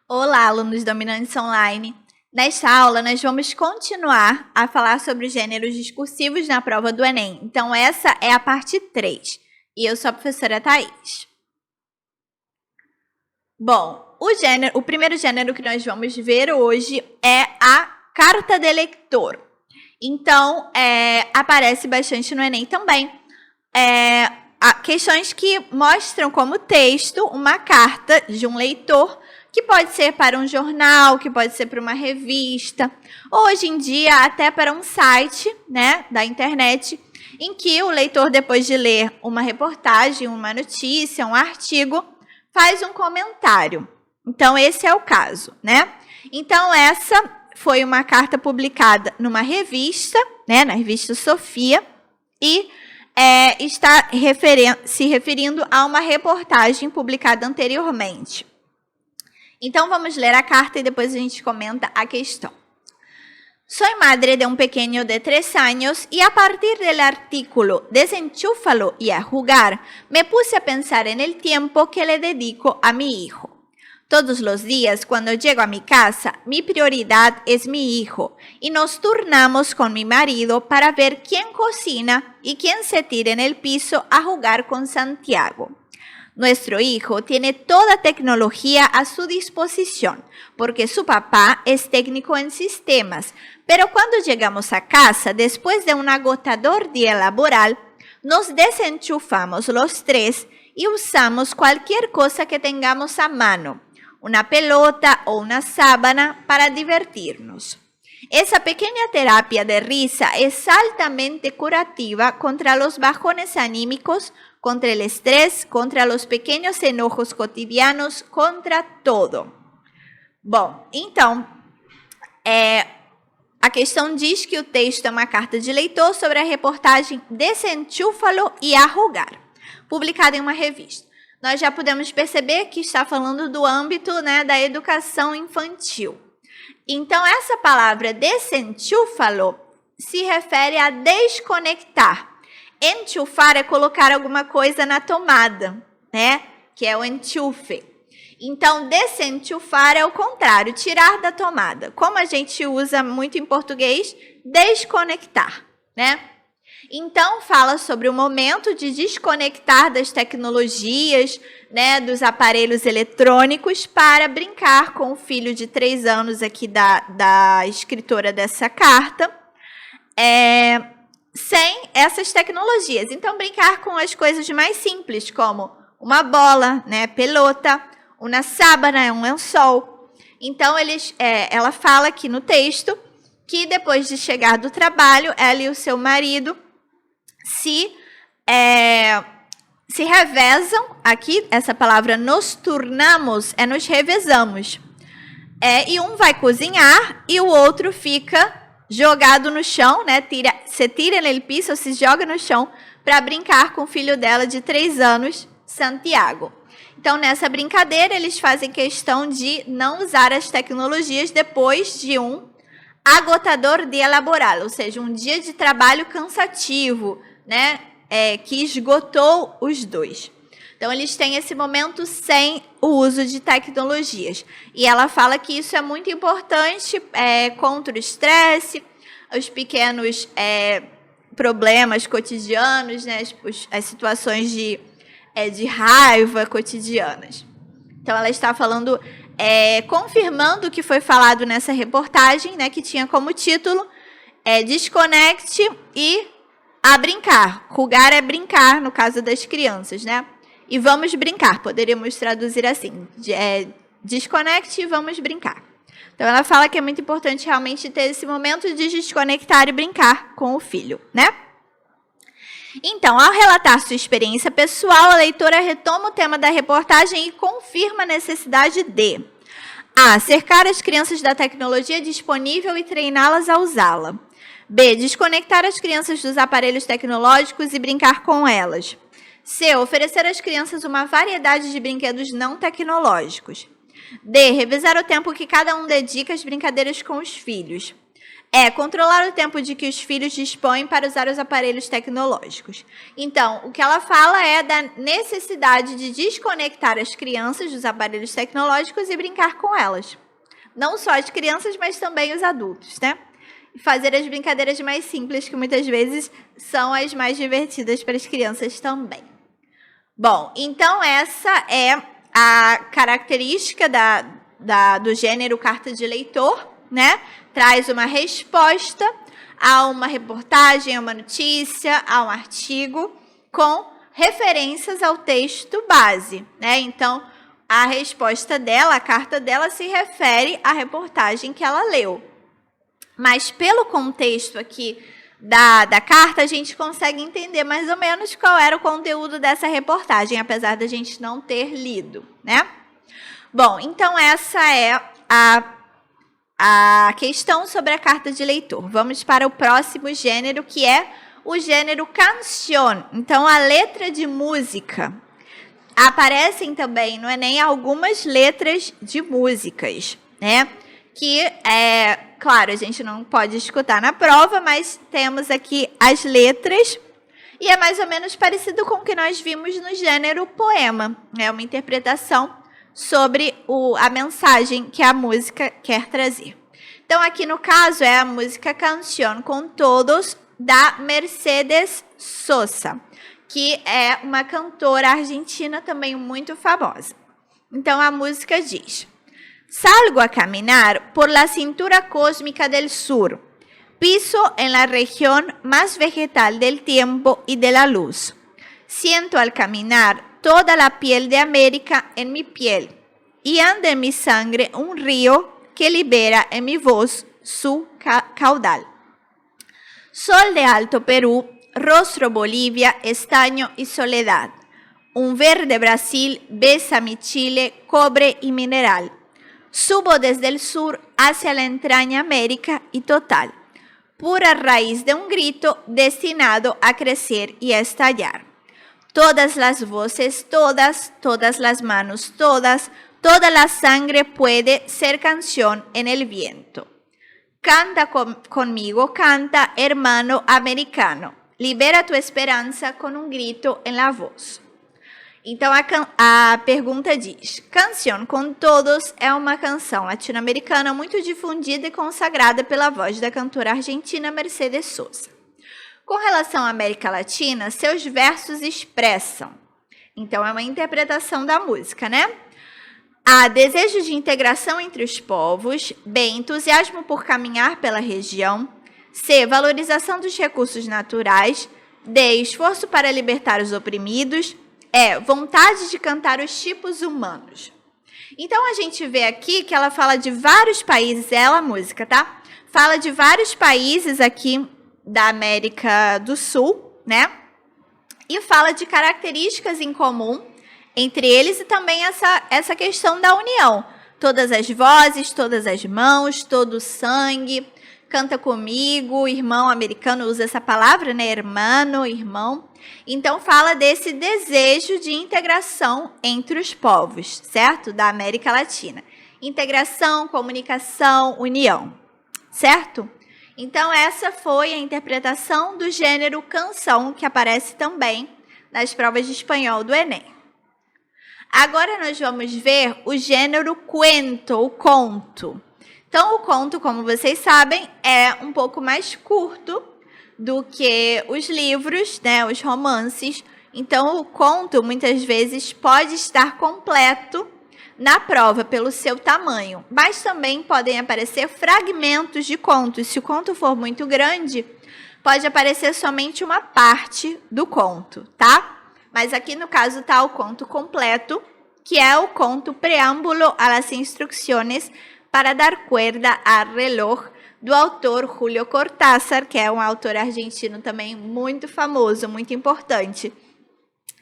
Olá, alunos dominantes online! Nesta aula, nós vamos continuar a falar sobre os gêneros discursivos na prova do Enem. Então, essa é a parte 3. E eu sou a professora Thaís. Bom, o primeiro gênero que nós vamos ver hoje é a carta de leitor. Então, aparece bastante no Enem também. Questões que mostram como texto uma carta de um leitor, que pode ser para um jornal, que pode ser para uma revista, hoje em dia até para um site, né, da internet, em que o leitor, depois de ler uma reportagem, uma notícia, um artigo, faz um comentário. Então, esse é o caso, né? Então, essa foi uma carta publicada numa revista, né, na revista Sofia, e está se referindo a uma reportagem publicada anteriormente. Então, vamos ler a carta y depois a gente comenta a questão. Soy madre de un pequeño de 3 años y a partir del artículo Desenchúfalo y a jugar, me puse a pensar en el tiempo que le dedico a mi hijo. Todos los días, cuando llego a mi casa, mi prioridad es mi hijo y nos turnamos con mi marido para ver quién cocina y quién se tira en el piso a jugar con Santiago. Nuestro hijo tiene toda tecnología a su disposición, porque su papá es técnico en sistemas, pero cuando llegamos a casa, después de un agotador día laboral, nos desenchufamos los 3 y usamos cualquier cosa que tengamos a mano, una pelota o una sábana para divertirnos. Esa pequeña terapia de risa es altamente curativa contra los bajones anímicos, contra el estrés, contra los pequeños enojos cotidianos, contra todo. Bom, então, a questão diz que o texto é uma carta de leitor sobre a reportagem Desenchúfalo y a jugar, publicada em uma revista. Nós já podemos perceber que está falando do âmbito, né, da educação infantil. Então, essa palavra desenchúfalo se refere a desconectar. Enchufar é colocar alguma coisa na tomada, né? Que é o enchufe. Então, desenchufar é o contrário, tirar da tomada. Como a gente usa muito em português, desconectar, né? Então, fala sobre o momento de desconectar das tecnologias, né, dos aparelhos eletrônicos para brincar com o filho de 3 anos aqui da escritora dessa carta, sem essas tecnologias. Então, brincar com as coisas mais simples, como uma bola, né, pelota, uma sábana, um lençol. Então, ela fala aqui no texto que depois de chegar do trabalho, ela e o seu marido se revezam. Aqui, essa palavra nos turnamos é nos revezamos. E um vai cozinhar e o outro fica jogado no chão, né? Se tira no piso, ou se joga no chão para brincar com o filho dela de 3 anos, Santiago. Então, nessa brincadeira, eles fazem questão de não usar as tecnologias depois de um agotador dia laboral, ou seja, um dia de trabalho cansativo, né? Que esgotou os dois. Então, eles têm esse momento sem o uso de tecnologias. E ela fala que isso é muito importante contra o estresse, os pequenos problemas cotidianos, né, as situações de raiva cotidianas. Então, ela está falando, confirmando o que foi falado nessa reportagem, né, que tinha como título Desconecte e a brincar. Jugar é brincar, no caso das crianças, né? E vamos brincar, poderíamos traduzir assim, desconecte e vamos brincar. Então, ela fala que é muito importante realmente ter esse momento de desconectar e brincar com o filho, né? Então, ao relatar sua experiência pessoal, a leitora retoma o tema da reportagem e confirma a necessidade de A. Cercar as crianças da tecnologia disponível e treiná-las a usá-la. B. Desconectar as crianças dos aparelhos tecnológicos e brincar com elas. C. Oferecer às crianças uma variedade de brinquedos não tecnológicos. D. Revezar o tempo que cada um dedica às brincadeiras com os filhos. É controlar o tempo de que os filhos dispõem para usar os aparelhos tecnológicos. Então, o que ela fala é da necessidade de desconectar as crianças dos aparelhos tecnológicos e brincar com elas. Não só as crianças, mas também os adultos, né? E fazer as brincadeiras mais simples, que muitas vezes são as mais divertidas para as crianças também. Bom, então essa é a característica do gênero carta de leitor, né? Traz uma resposta a uma reportagem, a uma notícia, a um artigo, com referências ao texto base, né? Então, a resposta dela, a carta dela, se refere à reportagem que ela leu. Mas pelo contexto aqui da carta, a gente consegue entender mais ou menos qual era o conteúdo dessa reportagem, apesar da gente não ter lido, né? Bom, então essa é a questão sobre a carta de leitor. Vamos para o próximo gênero, que é o gênero canción. Então, a letra de música. Aparecem também no Enem algumas letras de músicas, né? Que, claro, a gente não pode escutar na prova, mas temos aqui as letras. E é mais ou menos parecido com o que nós vimos no gênero poema. É uma interpretação sobre a mensagem que a música quer trazer. Então, aqui no caso, é a música Canción con Todos, da Mercedes Sosa, que é uma cantora argentina também muito famosa. Então, a música diz: Salgo a caminar por la cintura cósmica del sur, piso en la región más vegetal del tiempo y de la luz. Siento al caminar toda la piel de América en mi piel, y anda en mi sangre un río que libera en mi voz su caudal. Sol de Alto Perú, rostro Bolivia, estaño y soledad. Un verde Brasil besa mi Chile, cobre y mineral. Subo desde el sur hacia la entraña América y total, pura raíz de un grito destinado a crecer y a estallar. Todas las voces, todas las manos, toda la sangre puede ser canción en el viento. Canta conmigo, canta, hermano americano. Libera tu esperança com um grito en la voz. Então, a pergunta diz: Canción con Todos é uma canção latino-americana muito difundida e consagrada pela voz da cantora argentina Mercedes Sosa. Com relação à América Latina, seus versos expressam. Então, é uma interpretação da música, né? Há desejo de integração entre os povos. B, entusiasmo por caminhar pela região. C, valorização dos recursos naturais. D, esforço para libertar os oprimidos. E, vontade de cantar os tipos humanos. Então, a gente vê aqui que ela fala de vários países, a música, tá? Fala de vários países aqui da América do Sul, né? E fala de características em comum entre eles e também essa questão da união. Todas as vozes, todas as mãos, todo o sangue. Canta comigo, irmão americano usa essa palavra, né? Hermano, irmão. Então, fala desse desejo de integração entre os povos, certo? Da América Latina. Integração, comunicação, união, certo? Então, essa foi a interpretação do gênero canção, que aparece também nas provas de espanhol do Enem. Agora, nós vamos ver o gênero cuento, o conto. Então, o conto, como vocês sabem, é um pouco mais curto do que os livros, né, os romances. Então, o conto, muitas vezes, pode estar completo na prova pelo seu tamanho, mas também podem aparecer fragmentos de contos. Se o conto for muito grande, pode aparecer somente uma parte do conto, tá? Mas aqui no caso está o conto completo, que é o conto Preâmbulo a las Instrucciones para dar cuerda al reloj, do autor Julio Cortázar, que é um autor argentino também muito famoso, muito importante.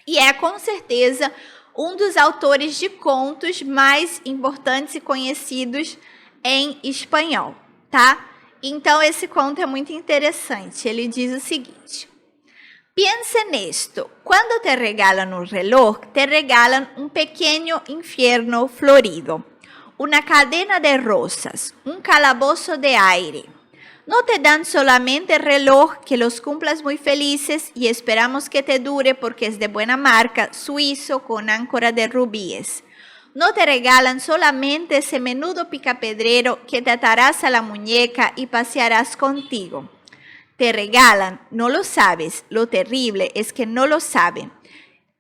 E é, com certeza, um dos autores de contos mais importantes e conhecidos em espanhol, tá? Então, esse conto é muito interessante. Ele diz o seguinte: Piensa nesto, quando te regalan un reloj, te regalan un pequeño infierno florido, una cadena de rosas, un calabozo de aire. No te dan solamente reloj que los cumplas muy felices y esperamos que te dure porque es de buena marca, suizo con áncora de rubíes. No te regalan solamente ese menudo picapedrero que te atarás a la muñeca y pasearás contigo. Te regalan, no lo sabes, lo terrible es que no lo saben.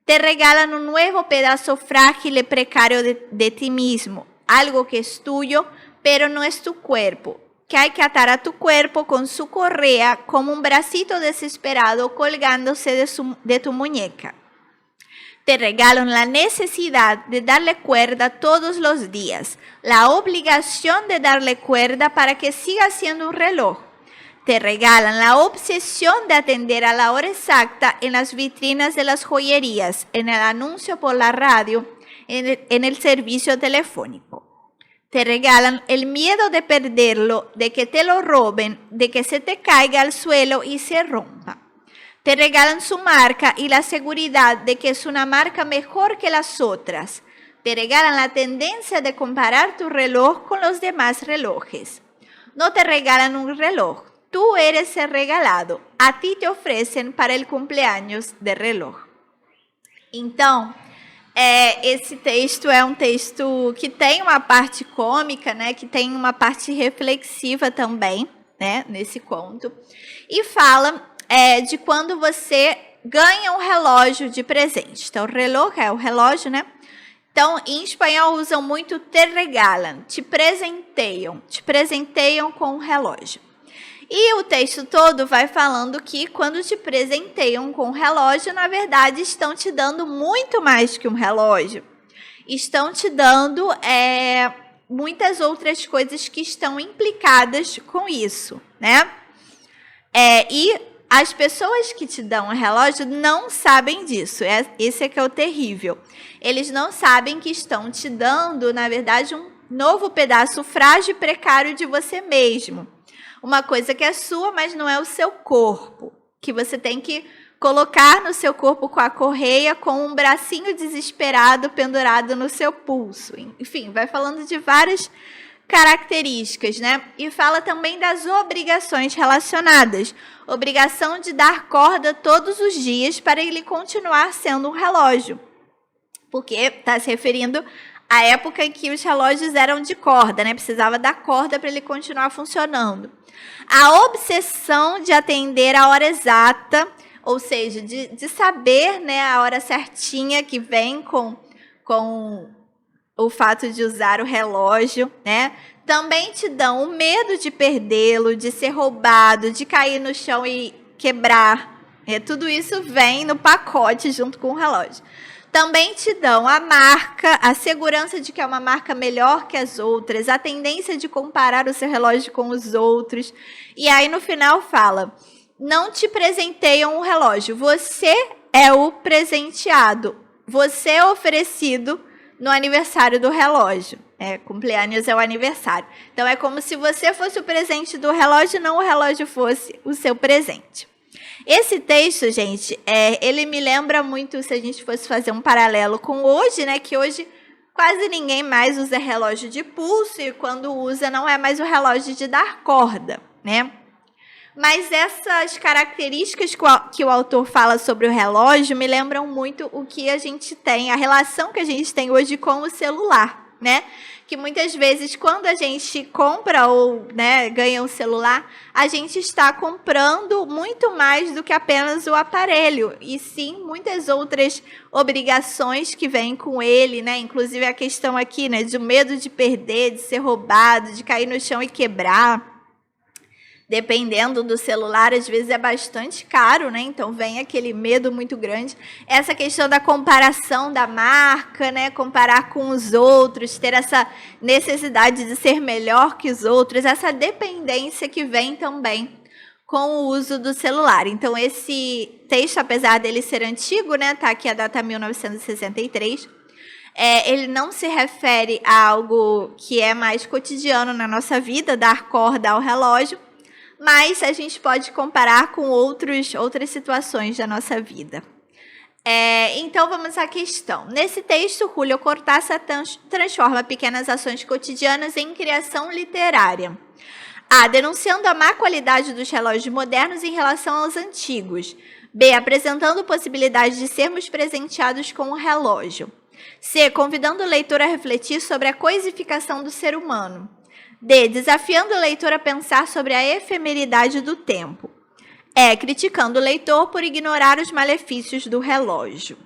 Te regalan un nuevo pedazo frágil y precario de ti mismo, algo que es tuyo, pero no es tu cuerpo, que hay que atar a tu cuerpo con su correa como un bracito desesperado colgándose de tu muñeca. Te regalan la necesidad de darle cuerda todos los días, la obligación de darle cuerda para que siga siendo un reloj. Te regalan la obsesión de atender a la hora exacta en las vitrinas de las joyerías, en el anuncio por la radio, en el servicio telefónico. Te regalan el miedo de perderlo, de que te lo roben, de que se te caiga al suelo y se rompa. Te regalan su marca y la seguridad de que es una marca mejor que las otras. Te regalan la tendencia de comparar tu reloj con los demás relojes. No te regalan un reloj. Tú eres el regalado, a ti te oferecem para o cumpleaños de reloj. Então, esse texto é um texto que tem uma parte cômica, né, que tem uma parte reflexiva também, né, nesse conto, e fala de quando você ganha um relógio de presente. Então, o reloj é o relógio, né? Então, em espanhol usam muito te regalam, te presenteiam com um relógio. E o texto todo vai falando que quando te presenteiam com um relógio, na verdade, estão te dando muito mais que um relógio. Estão te dando muitas outras coisas que estão implicadas com isso, né? E as pessoas que te dão um relógio não sabem disso. Esse é que é o terrível. Eles não sabem que estão te dando, na verdade, um novo pedaço frágil e precário de você mesmo. Uma coisa que é sua, mas não é o seu corpo, que você tem que colocar no seu corpo com a correia, com um bracinho desesperado pendurado no seu pulso. Enfim, vai falando de várias características, né? E fala também das obrigações relacionadas. Obrigação de dar corda todos os dias para ele continuar sendo um relógio. Porque está se referindo à época em que os relógios eram de corda, né? Precisava dar corda para ele continuar funcionando. A obsessão de atender a hora exata, ou seja, de saber, né, a hora certinha que vem com o fato de usar o relógio, né? Também te dão o medo de perdê-lo, de ser roubado, de cair no chão e quebrar. Tudo isso vem no pacote junto com o relógio. Também te dão a marca, a segurança de que é uma marca melhor que as outras, a tendência de comparar o seu relógio com os outros. E aí, no final, fala, não te presenteiam um relógio, você é o presenteado, você é oferecido no aniversário do relógio. Cumpleaños é o aniversário. Então, é como se você fosse o presente do relógio, não o relógio fosse o seu presente. Esse texto, gente, ele me lembra muito, se a gente fosse fazer um paralelo com hoje, né? Que hoje quase ninguém mais usa relógio de pulso e quando usa não é mais o relógio de dar corda, né? Mas essas características que o autor fala sobre o relógio me lembram muito o que a gente tem, a relação que a gente tem hoje com o celular, né? Que muitas vezes, quando a gente compra ou, né, ganha um celular, a gente está comprando muito mais do que apenas o aparelho, e sim muitas outras obrigações que vêm com ele, né? Inclusive a questão aqui, né, de medo de perder, de ser roubado, de cair no chão e quebrar. Dependendo do celular, às vezes é bastante caro, né? Então vem aquele medo muito grande. Essa questão da comparação da marca, né? Comparar com os outros, ter essa necessidade de ser melhor que os outros, essa dependência que vem também com o uso do celular. Então esse texto, apesar dele ser antigo, né? Tá aqui a data 1963. Ele não se refere a algo que é mais cotidiano na nossa vida, dar corda ao relógio, mas a gente pode comparar com outras situações da nossa vida. Então, vamos à questão. Nesse texto, Julio Cortázar transforma pequenas ações cotidianas em criação literária. A. Denunciando a má qualidade dos relógios modernos em relação aos antigos. B. Apresentando possibilidade de sermos presenteados com um relógio. C. Convidando o leitor a refletir sobre a coisificação do ser humano. D. Desafiando o leitor a pensar sobre a efemeridade do tempo. E. Criticando o leitor por ignorar os malefícios do relógio.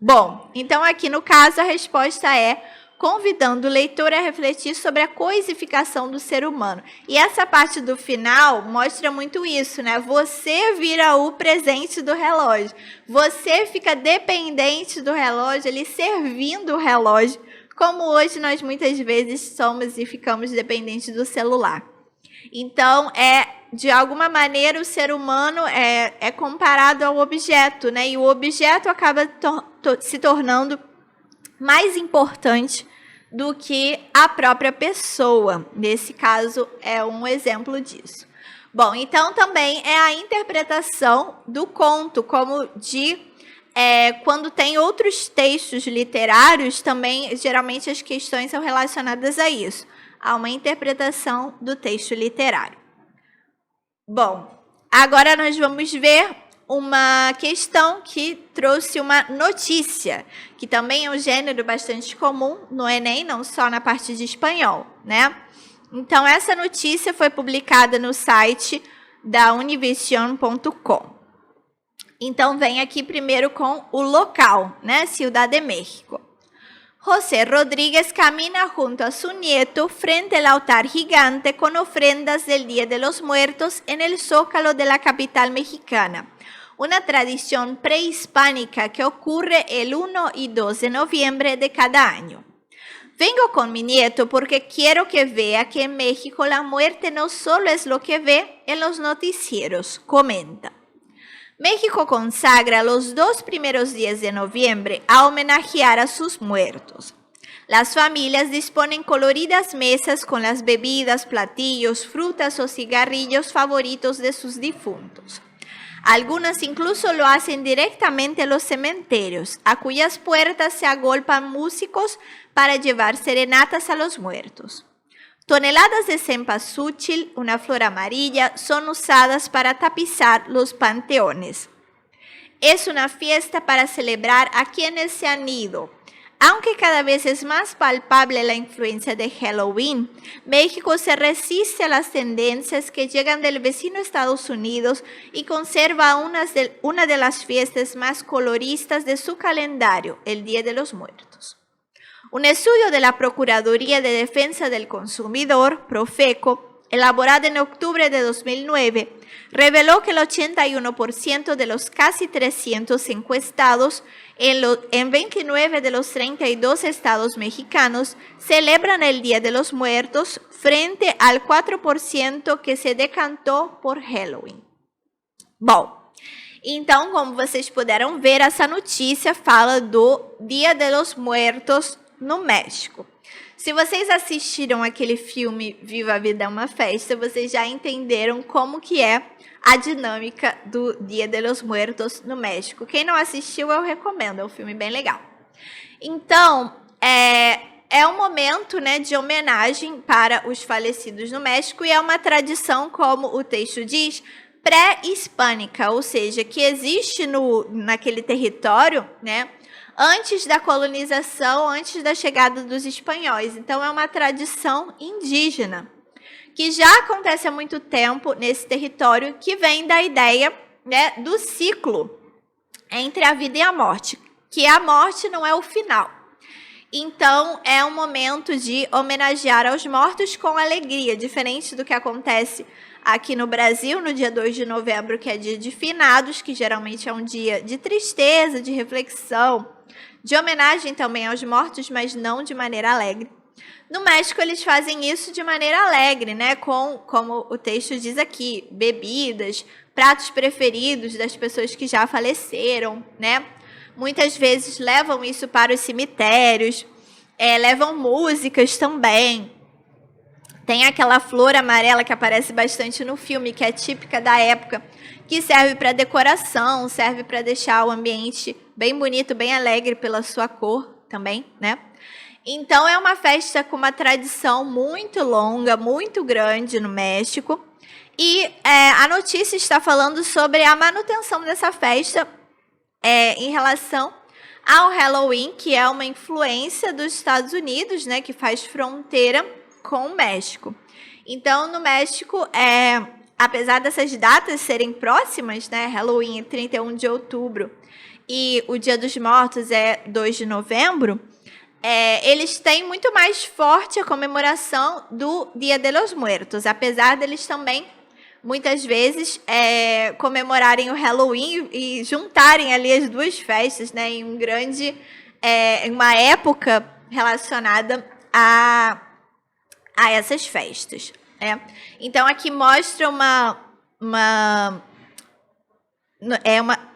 Bom, então aqui no caso a resposta é convidando o leitor a refletir sobre a coisificação do ser humano. E essa parte do final mostra muito isso, né? Você vira o presente do relógio. Você fica dependente do relógio, ele servindo o relógio, como hoje nós muitas vezes somos e ficamos dependentes do celular. Então, de alguma maneira, o ser humano é comparado ao objeto, né? E o objeto acaba se tornando mais importante do que a própria pessoa. Nesse caso, é um exemplo disso. Bom, então também é a interpretação do conto, como quando tem outros textos literários, também, geralmente, as questões são relacionadas a isso. Há uma interpretação do texto literário. Bom, agora nós vamos ver uma questão que trouxe uma notícia, que também é um gênero bastante comum no Enem, não só na parte de espanhol, né? Então, essa notícia foi publicada no site da univision.com. Então, vem aqui primeiro com o local, né? Ciudad de México. José Rodríguez camina junto a su nieto frente al altar gigante con ofrendas del Día de los Muertos en el Zócalo de la capital mexicana. Una tradición prehispánica que ocurre el 1 y 2 de noviembre de cada año. Vengo con mi nieto porque quiero que vea que en México la muerte no solo es lo que ve en los noticieros, comenta. México consagra los 2 primeros días de noviembre a homenajear a sus muertos. Las familias disponen coloridas mesas con las bebidas, platillos, frutas o cigarrillos favoritos de sus difuntos. Algunas incluso lo hacen directamente a los cementerios, a cuyas puertas se agolpan músicos para llevar serenatas a los muertos. Toneladas de cempasúchil, una flor amarilla, son usadas para tapizar los panteones. Es una fiesta para celebrar a quienes se han ido. Aunque cada vez es más palpable la influencia de Halloween, México se resiste a las tendencias que llegan del vecino Estados Unidos y conserva una de las fiestas más coloristas de su calendario, el Día de los Muertos. Un estudio de la Procuraduría de Defensa del Consumidor, Profeco, elaborado en octubre de 2009, reveló que el 81% de los casi 300 encuestados en 29 de los 32 estados mexicanos celebran el Día de los Muertos frente al 4% que se decantó por Halloween. Bom, então, como vocês puderam ver, essa notícia fala do Dia de los Muertos no México. Se vocês assistiram aquele filme Viva a Vida é uma Festa, vocês já entenderam como que é a dinâmica do Dia de los Muertos no México. Quem não assistiu, eu recomendo, é um filme bem legal. Então, é um momento, né, de homenagem para os falecidos no México e é uma tradição, como o texto diz, pré-hispânica, ou seja, que existe naquele território, né, antes da colonização, antes da chegada dos espanhóis. Então, é uma tradição indígena, que já acontece há muito tempo nesse território, que vem da ideia, né, do ciclo entre a vida e a morte, que a morte não é o final. Então, é um momento de homenagear aos mortos com alegria, diferente do que acontece aqui no Brasil, no dia 2 de novembro, que é dia de finados, que geralmente é um dia de tristeza, de reflexão, de homenagem também aos mortos, mas não de maneira alegre. No México, eles fazem isso de maneira alegre, né? Como o texto diz aqui, bebidas, pratos preferidos das pessoas que já faleceram, né? Muitas vezes levam isso para os cemitérios, levam músicas também. Tem aquela flor amarela que aparece bastante no filme, que é típica da época, que serve para decoração, serve para deixar o ambiente bem bonito, bem alegre pela sua cor também, né? Então, é uma festa com uma tradição muito longa, muito grande no México. E a notícia está falando sobre a manutenção dessa festa em relação ao Halloween, que é uma influência dos Estados Unidos, né, que faz fronteira com o México. Então, no México, apesar dessas datas serem próximas, né, Halloween é 31 de outubro e o Dia dos Mortos é 2 de novembro, eles têm muito mais forte a comemoração do Dia de los Muertos, apesar deles também, muitas vezes, comemorarem o Halloween e juntarem ali as duas festas, né, em uma época relacionada a essas festas. Então, aqui mostra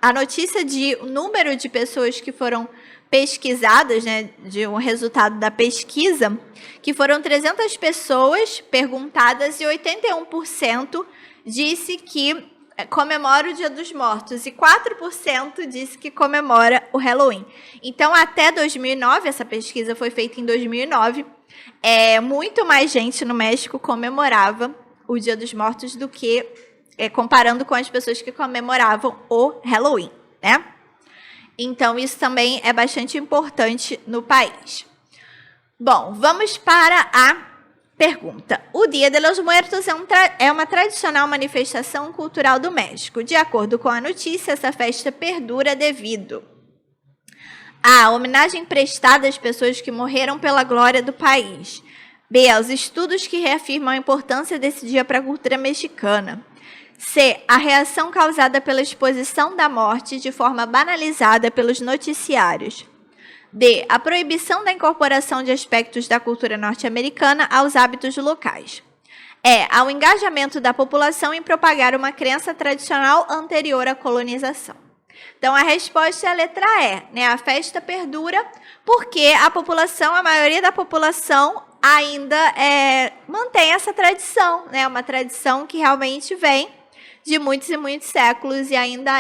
a notícia de o número de pessoas que foram pesquisadas, né, de um resultado da pesquisa, que foram 300 pessoas perguntadas e 81% disse que comemora o Dia dos Mortos e 4% disse que comemora o Halloween. Então, até 2009, essa pesquisa foi feita em 2009, muito mais gente no México comemorava o Dia dos Mortos do que comparando com as pessoas que comemoravam o Halloween, né? Então, isso também é bastante importante no país. Bom, vamos para a pergunta. O Dia de los Muertos é uma tradicional manifestação cultural do México. De acordo com a notícia, essa festa perdura devido a homenagem prestada às pessoas que morreram pela glória do país. B, aos estudos que reafirmam a importância desse dia para a cultura mexicana. C, a reação causada pela exposição da morte de forma banalizada pelos noticiários. D, a proibição da incorporação de aspectos da cultura norte-americana aos hábitos locais. E, ao engajamento da população em propagar uma crença tradicional anterior à colonização. Então, a resposta é a letra E, né? A festa perdura porque a maioria da população ainda mantém essa tradição, né? Uma tradição que realmente vem de muitos e muitos séculos e ainda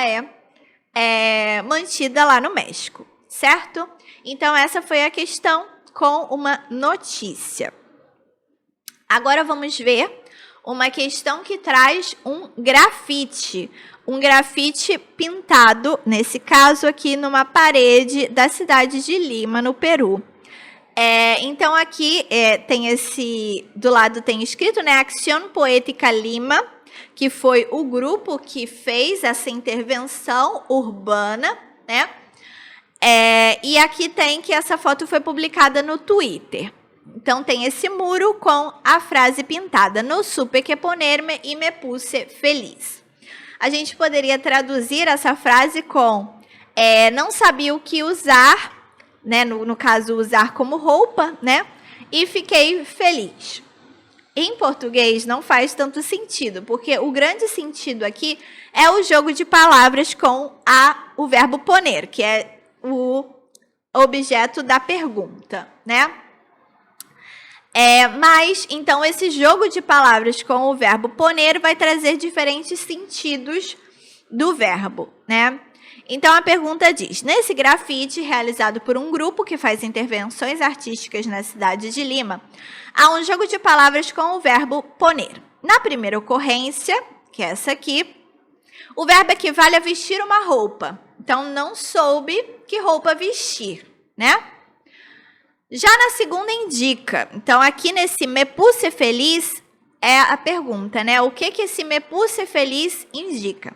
é mantida lá no México, certo? Então, essa foi a questão com uma notícia. Agora, vamos ver uma questão que traz um grafite. Um grafite pintado, nesse caso aqui, numa parede da cidade de Lima, no Peru. Então, aqui do lado tem escrito, né, Acción Poética Lima, que foi o grupo que fez essa intervenção urbana, né? E aqui tem que essa foto foi publicada no Twitter. Então, tem esse muro com a frase pintada, no supe que ponerme y me puse feliz. A gente poderia traduzir essa frase com não sabia o que usar, né? No caso, usar como roupa, né? E fiquei feliz. Em português não faz tanto sentido, porque o grande sentido aqui é o jogo de palavras com o verbo poner, que é o objeto da pergunta, né? Mas, então, esse jogo de palavras com o verbo poner vai trazer diferentes sentidos do verbo, né? Então, a pergunta diz, nesse grafite realizado por um grupo que faz intervenções artísticas na cidade de Lima, há um jogo de palavras com o verbo poner. Na primeira ocorrência, que é essa aqui, o verbo equivale a vestir uma roupa. Então, não soube que roupa vestir, né? Já na segunda indica. Então, aqui nesse me puse feliz é a pergunta, né? O que esse me puse feliz indica?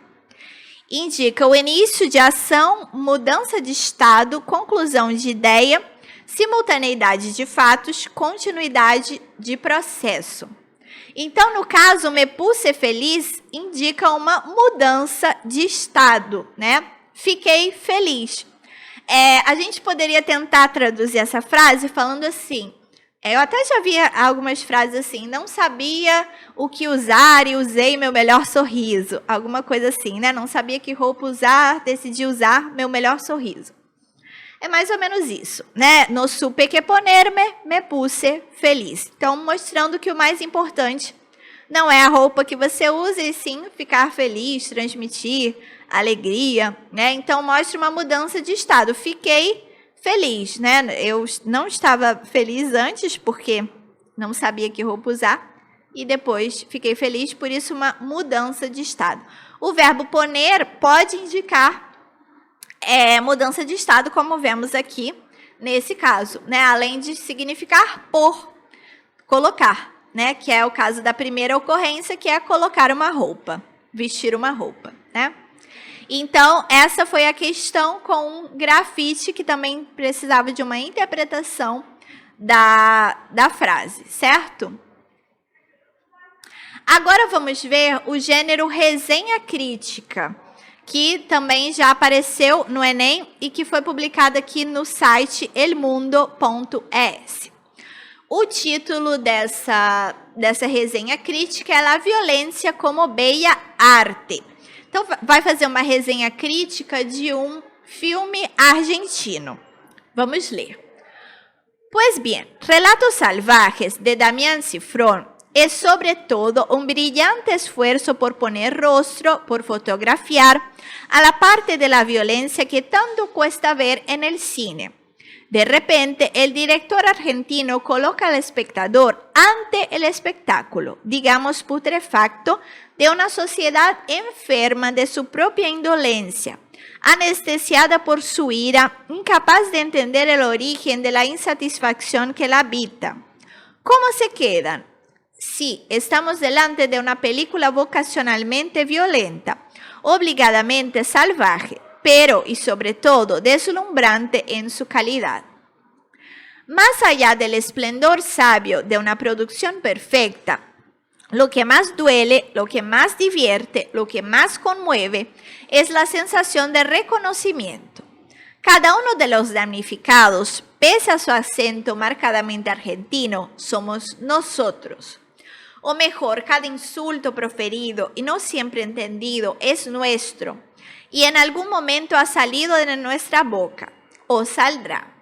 Indica o início de ação, mudança de estado, conclusão de ideia, simultaneidade de fatos, continuidade de processo. Então, no caso, me puse feliz indica uma mudança de estado, né? Fiquei feliz. A gente poderia tentar traduzir essa frase falando assim, eu até já vi algumas frases assim, não sabia o que usar e usei meu melhor sorriso, alguma coisa assim, né? Não sabia que roupa usar, decidi usar meu melhor sorriso. É mais ou menos isso, né? No supe que ponerme, me puse feliz. Então, mostrando que o mais importante não é a roupa que você usa, e sim ficar feliz, transmitir alegria, né? Então, mostra uma mudança de estado. Fiquei feliz, né? Eu não estava feliz antes, porque não sabia que roupa usar, e depois fiquei feliz, por isso uma mudança de estado. O verbo poner pode indicar mudança de estado, como vemos aqui nesse caso, né? Além de significar pôr, colocar, né? Que é o caso da primeira ocorrência, que é colocar uma roupa, vestir uma roupa, né? Então, essa foi a questão com um grafite, que também precisava de uma interpretação da frase, certo? Agora vamos ver o gênero resenha crítica, que também já apareceu no Enem e que foi publicado aqui no site elmundo.es. O título dessa resenha crítica é La violência como bella arte. Então, vai fazer uma resenha crítica de um filme argentino. Vamos ler. Pues bien, Relatos Salvajes, de Damián Cifrón, es sobre todo un brillante esfuerzo por poner rostro, por fotografiar a la parte de la violencia que tanto cuesta ver en el cine. De repente, el director argentino coloca al espectador ante el espectáculo, digamos putrefacto, de una sociedad enferma de su propia indolencia, anestesiada por su ira, incapaz de entender el origen de la insatisfacción que la habita. ¿Cómo se quedan? Sí, estamos delante de una película vocacionalmente violenta, obligadamente salvaje, pero y sobre todo deslumbrante en su calidad. Más allá del esplendor sabio de una producción perfecta, lo que más duele, lo que más divierte, lo que más conmueve es la sensación de reconocimiento. Cada uno de los damnificados, pese a su acento marcadamente argentino, somos nosotros. O mejor, cada insulto proferido y no siempre entendido es nuestro y en algún momento ha salido de nuestra boca o saldrá.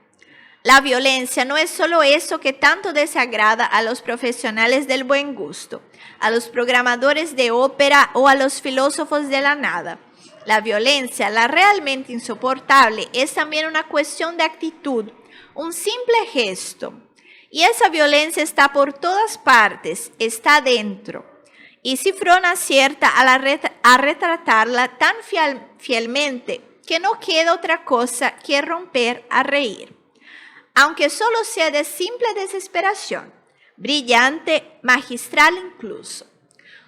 La violencia no es solo eso que tanto desagrada a los profesionales del buen gusto, a los programadores de ópera o a los filósofos de la nada. La violencia, la realmente insoportable, es también una cuestión de actitud, un simple gesto. Y esa violencia está por todas partes, está dentro. Y Cifrón acierta a retratarla tan fielmente que no queda otra cosa que romper a reír. Aunque solo sea de simple desesperação, brilhante, magistral incluso.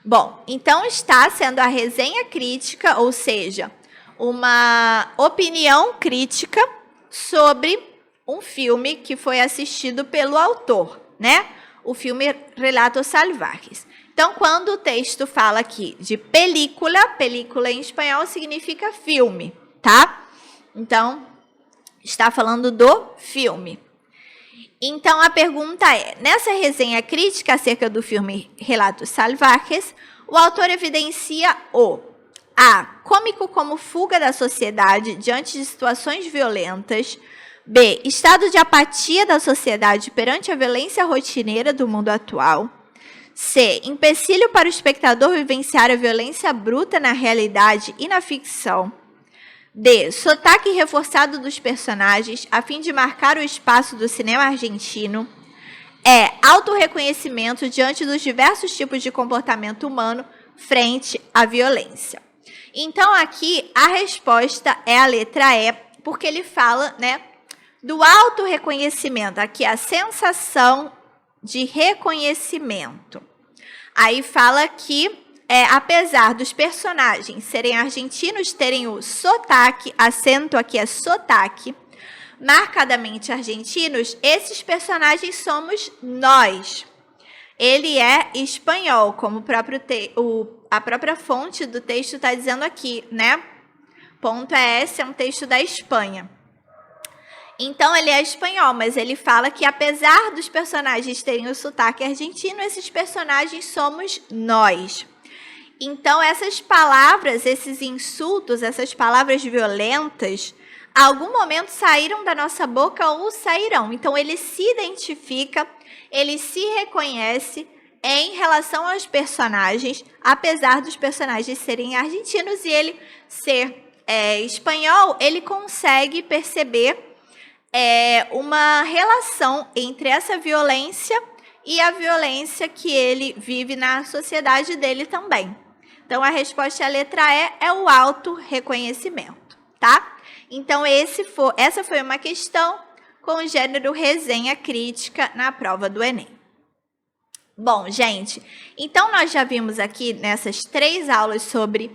Bom, então está sendo a resenha crítica, ou seja, uma opinião crítica sobre um filme que foi assistido pelo autor, né? O filme Relatos Salvajes. Então, quando o texto fala aqui de película, película em espanhol significa filme, tá? Então, está falando do filme. Então, a pergunta é, nessa resenha crítica acerca do filme Relatos Salvajes, o autor evidencia o A. Cômico como fuga da sociedade diante de situações violentas. B. Estado de apatia da sociedade perante a violência rotineira do mundo atual. C. Empecilho para o espectador vivenciar a violência bruta na realidade e na ficção. D. Sotaque reforçado dos personagens a fim de marcar o espaço do cinema argentino. E. Autorreconhecimento diante dos diversos tipos de comportamento humano frente à violência. Então, aqui, a resposta é a letra E, porque ele fala, né, do autorreconhecimento. Aqui, a sensação de reconhecimento. Aí fala que apesar dos personagens serem argentinos, terem o sotaque, acento aqui é sotaque, marcadamente argentinos, esses personagens somos nós. Ele é espanhol, como a própria fonte do texto está dizendo aqui, né? Ponto ES é um texto da Espanha. Então, ele é espanhol, mas ele fala que apesar dos personagens terem o sotaque argentino, esses personagens somos nós. Então, essas palavras, esses insultos, essas palavras violentas, a algum momento saíram da nossa boca ou sairão. Então, ele se identifica, ele se reconhece em relação aos personagens, apesar dos personagens serem argentinos e ele ser espanhol, ele consegue perceber uma relação entre essa violência e a violência que ele vive na sociedade dele também. Então, a resposta é a letra E, é o autorreconhecimento, tá? Então, essa foi uma questão com o gênero resenha crítica na prova do Enem. Bom, gente, então nós já vimos aqui nessas 3 aulas sobre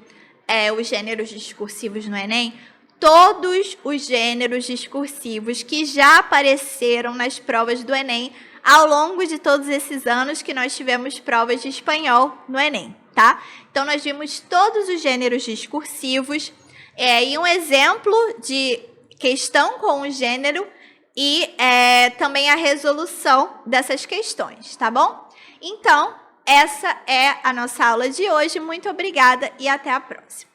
os gêneros discursivos no Enem, todos os gêneros discursivos que já apareceram nas provas do Enem ao longo de todos esses anos que nós tivemos provas de espanhol no Enem, tá? Então, nós vimos todos os gêneros discursivos e um exemplo de questão com o gênero e também a resolução dessas questões, tá bom? Então, essa é a nossa aula de hoje. Muito obrigada e até a próxima.